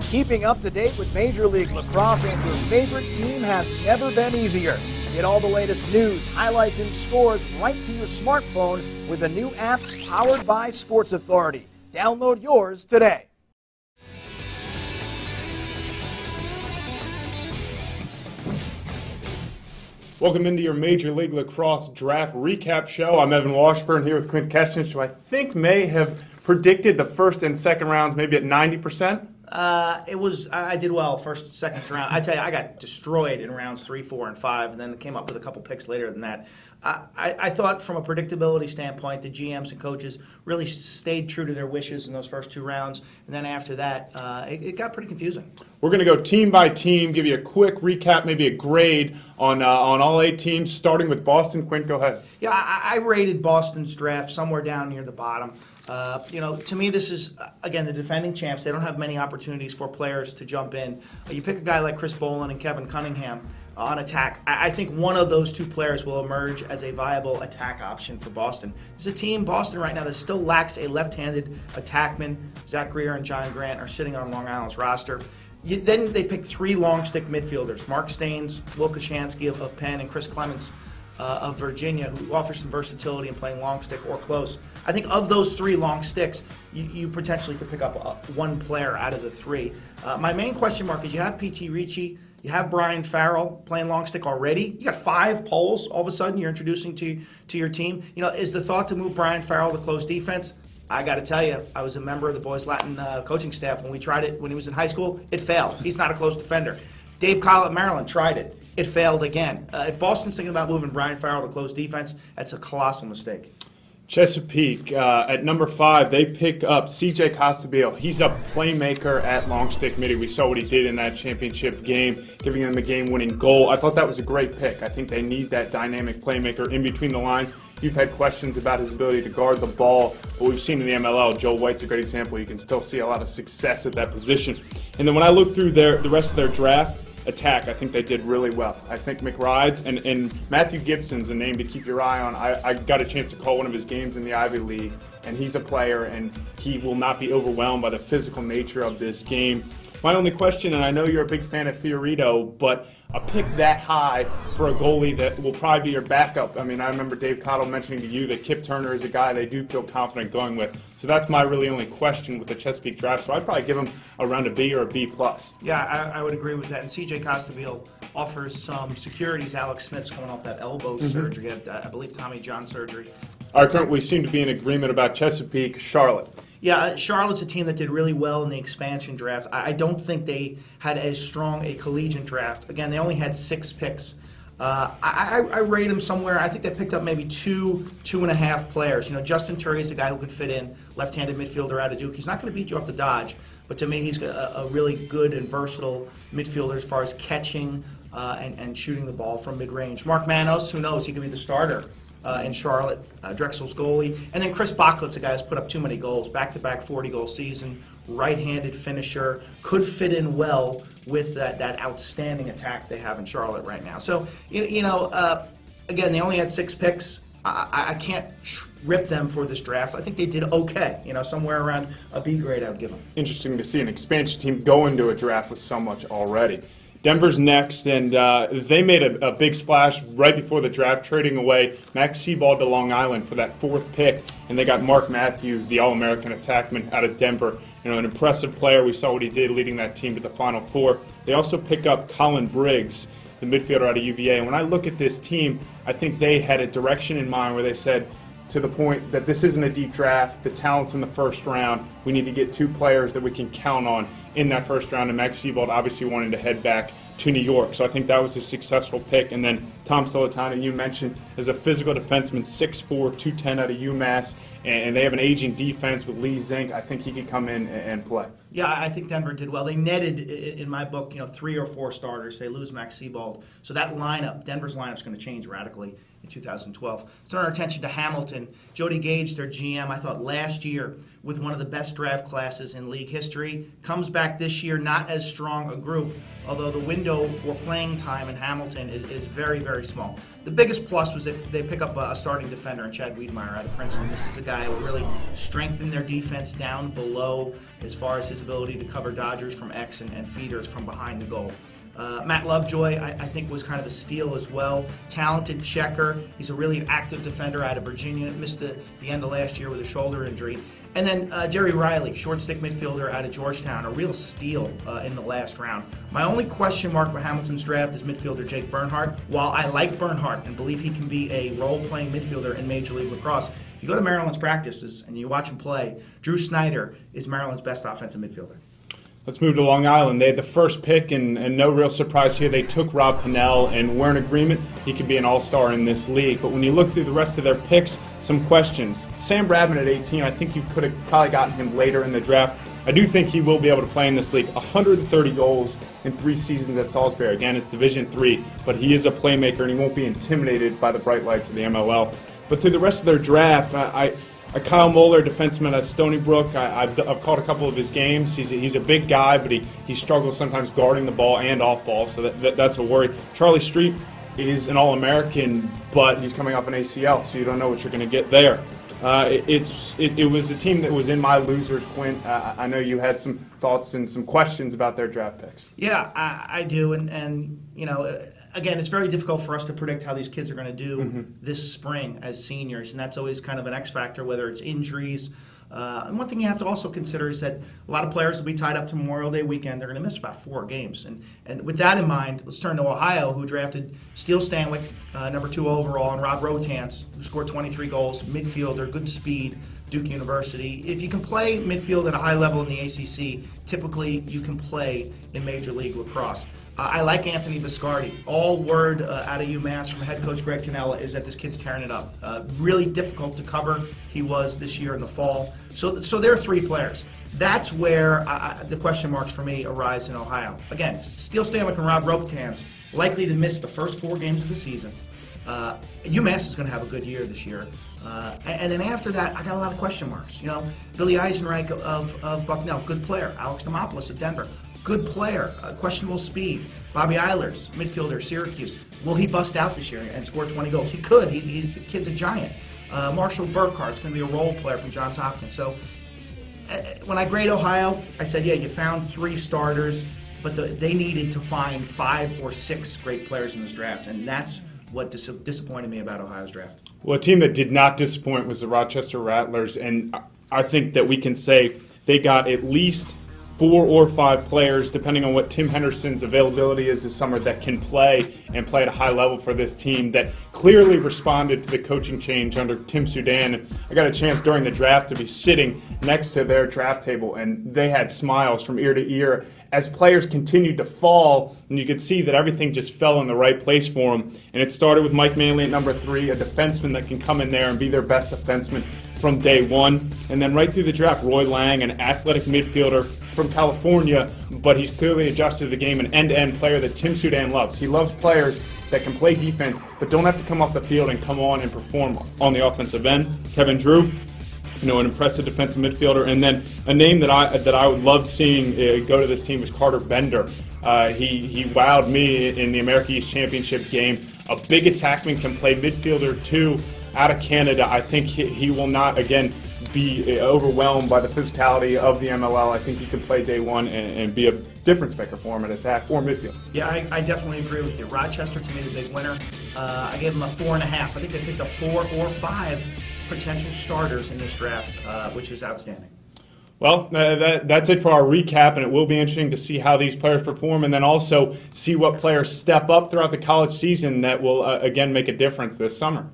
Keeping up to date with Major League Lacrosse and your favorite team has never been easier. Get all the latest news, highlights, and scores right to your smartphone with the new apps powered by Sports Authority. Download yours today. Welcome into your Major League Lacrosse Draft Recap Show. I'm Evan Washburn here with Quint and Evan, who I think may have predicted the first and second rounds maybe at 90%. I did well first, second round. I tell you, I got destroyed in rounds 3, 4, and 5, and then came up with a couple picks later than that. I thought from a predictability standpoint, the GMs and coaches really stayed true to their wishes in those first 2 rounds, and then after that, it got pretty confusing. We're going to go team by team, give you a quick recap, maybe a grade on all 8 teams, starting with Boston. Quint, go ahead. Yeah, I rated Boston's draft somewhere down near the bottom. To me, this is, again, the defending champs. They don't have many opportunities for players to jump in. You pick a guy like Chris Boland and Kevin Cunningham on attack. I think one of those 2 players will emerge as a viable attack option for Boston. There's a team, Boston, right now that still lacks a left-handed attackman. Zach Greer and John Grant are sitting on Long Island's roster. Then they pick 3 long-stick midfielders, Mark Staines, Will Koshansky of Penn, and Chris Clements of Virginia, who offers some versatility in playing long stick or close. I think of those 3 long sticks, you potentially could pick up one player out of the 3. My main question mark is you have P.T. Ricci, you have Brian Farrell playing long stick already. You got 5 Poles all of a sudden you're introducing to your team. Is the thought to move Brian Farrell to close defense? I got to tell you, I was a member of the Boys Latin coaching staff when we tried it when he was in high school. It failed. He's not a close defender. Dave Kyle at Maryland tried it. It failed again. If Boston's thinking about moving Brian Farrell to close defense, that's a colossal mistake. Chesapeake, at number 5, they pick up C.J. Costabile. He's a playmaker at long stick midi. We saw what he did in that championship game, giving them a game-winning goal. I thought that was a great pick. I think they need that dynamic playmaker in between the lines. You've had questions about his ability to guard the ball, but we've seen in the MLL, Joel White's a great example. You can still see a lot of success at that position. And then when I look through the rest of their draft, attack, I think they did really well. I think McBride's and Matthew Gibson's a name to keep your eye on. I got a chance to call one of his games in the Ivy League, and he's a player, and he will not be overwhelmed by the physical nature of this game. My only question, and I know you're a big fan of Fiorito, but a pick that high for a goalie that will probably be your backup. I mean, I remember Dave Cottle mentioning to you that Kip Turner is a guy they do feel confident going with. So that's my really only question with the Chesapeake draft. So I'd probably give him around a B or a B+. Yeah, I would agree with that. And C.J. Costabile offers some securities. Alex Smith's coming off that elbow surgery, I believe Tommy John surgery. All right, currently we seem to be in agreement about Chesapeake. Charlotte. Yeah, Charlotte's a team that did really well in the expansion draft. I don't think they had as strong a collegiate draft. Again, they only had 6 picks. I rate them somewhere. I think they picked up maybe 2.5 players. Justin Turry is a guy who can fit in, left-handed midfielder out of Duke. He's not going to beat you off the dodge, but to me he's a really good and versatile midfielder as far as catching and shooting the ball from mid-range. Mark Manos, who knows, he could be the starter in Charlotte, Drexel's goalie. And then Chris Bachlett's a guy who's put up too many goals, back-to-back 40-goal season, right-handed finisher, could fit in well with that outstanding attack they have in Charlotte right now. So, again, they only had 6 picks. I can't rip them for this draft. I think they did okay. Somewhere around a B grade I would give them. Interesting to see an expansion team go into a draft with so much already. Denver's next, and they made a big splash right before the draft, trading away Max Seabald to Long Island for that 4th pick, and they got Mark Matthews, the All-American attackman out of Denver. An impressive player. We saw what he did leading that team to the Final Four. They also pick up Colin Briggs, the midfielder out of UVA. And when I look at this team, I think they had a direction in mind where they said, to the point that this isn't a deep draft, the talent's in the first round, we need to get 2 players that we can count on in that first round, and Max Seabald obviously wanted to head back to New York. So I think that was a successful pick. And then Tom Solitano, you mentioned, is a physical defenseman, 6'4", 210 out of UMass, and they have an aging defense with Lee Zink. I think he could come in and play. Yeah, I think Denver did well. They netted, in my book, 3 or 4 starters. They lose Max Seabald. So that lineup, Denver's lineup is going to change radically in 2012. Turn our attention to Hamilton. Jody Gage, their GM, I thought last year with one of the best draft classes in league history. Comes back this year, not as strong a group, although the window for playing time in Hamilton is very, very small. The biggest plus was that they pick up a starting defender in Chad Wiedemeyer out of Princeton. This is a guy who will really strengthen their defense down below as far as his ability to cover dodgers from X and feeders from behind the goal. Matt Lovejoy, I think, was kind of a steal as well. Talented checker. He's a really active defender out of Virginia. Missed the end of last year with a shoulder injury. And then Jerry Riley, short stick midfielder out of Georgetown, a real steal in the last round. My only question mark for Hamilton's draft is midfielder Jake Bernhardt. While I like Bernhardt and believe he can be a role-playing midfielder in Major League Lacrosse, if you go to Maryland's practices and you watch him play, Drew Snyder is Maryland's best offensive midfielder. Let's move to Long Island. They had the first pick, and no real surprise here. They took Rob Pennell, and we're in agreement he could be an all-star in this league. But when you look through the rest of their picks, some questions. Sam Bradman at 18, I think you could have probably gotten him later in the draft. I do think he will be able to play in this league. 130 goals in 3 seasons at Salisbury. Again, it's Division III, but he is a playmaker, and he won't be intimidated by the bright lights of the MLL. But through the rest of their draft, Kyle Moeller, defenseman at Stony Brook, I've called a couple of his games. He's a big guy, but he struggles sometimes guarding the ball and off ball, so that's a worry. Charlie Street is an All-American, but he's coming off an ACL, so you don't know what you're going to get there. It was a team that was in my losers, Quint. I know you had some thoughts and some questions about their draft picks. Yeah, I do, and you know, again, it's very difficult for us to predict how these kids are going to do this spring as seniors, and that's always kind of an X factor, whether it's injuries. And one thing you have to also consider is that a lot of players will be tied up to Memorial Day weekend. They're going to miss about 4 games. And with that in mind, let's turn to Ohio, who drafted Steele Stanwyck, number 2 overall, and Rob Rotance, who scored 23 goals, midfielder, good speed, Duke University. If you can play midfield at a high level in the ACC, typically you can play in Major League Lacrosse. I like Anthony Biscardi. All word out of UMass from head coach Greg Cannella is that this kid's tearing it up. Really difficult to cover. He was this year in the fall. So there are 3 players. That's where the question marks for me arise in Ohio. Again, Steele Stanwyck and Rob Rotance likely to miss the first 4 games of the season. UMass is going to have a good year this year. And then after that, I got a lot of question marks. You know, Billy Eisenreich of Bucknell, good player. Alex Demopoulos of Denver, good player. Questionable speed. Bobby Eilers, midfielder, Syracuse. Will he bust out this year and score 20 goals? He could. The kid's a giant. Marshall Burkhart's going to be a role player from Johns Hopkins. So when I grade Ohio, I said, yeah, you found 3 starters, but they needed to find 5 or 6 great players in this draft, and that's what disappointed me about Ohio's draft. Well, a team that did not disappoint was the Rochester Rattlers, and I think that we can say they got at least 4 or 5 players, depending on what Tim Henderson's availability is this summer, that can play and play at a high level for this team, that clearly responded to the coaching change under Tim Sudan. I got a chance during the draft to be sitting next to their draft table, and they had smiles from ear to ear as players continued to fall, and you could see that everything just fell in the right place for them. And it started with Mike Manley at number 3, a defenseman that can come in there and be their best defenseman from day one. And then right through the draft, Roy Lang, an athletic midfielder from California, but he's clearly adjusted to the game, an end-to-end player that Tim Sudan loves. He loves players that can play defense, but don't have to come off the field and come on and perform on the offensive end. Kevin Drew, an impressive defensive midfielder, and then a name that I would love seeing go to this team is Carter Bender. He wowed me in the America East Championship game. A big attackman, can play midfielder too, out of Canada. I think he will not again be overwhelmed by the physicality of the MLL. I think he can play day one and be a difference maker for him at attack or midfield. Yeah, I definitely agree with you. Rochester, to me, the big winner. I gave him a 4.5. I think they picked up 4 or 5 potential starters in this draft, which is outstanding. Well, that's it for our recap, and it will be interesting to see how these players perform, and then also see what players step up throughout the college season that will, again, make a difference this summer.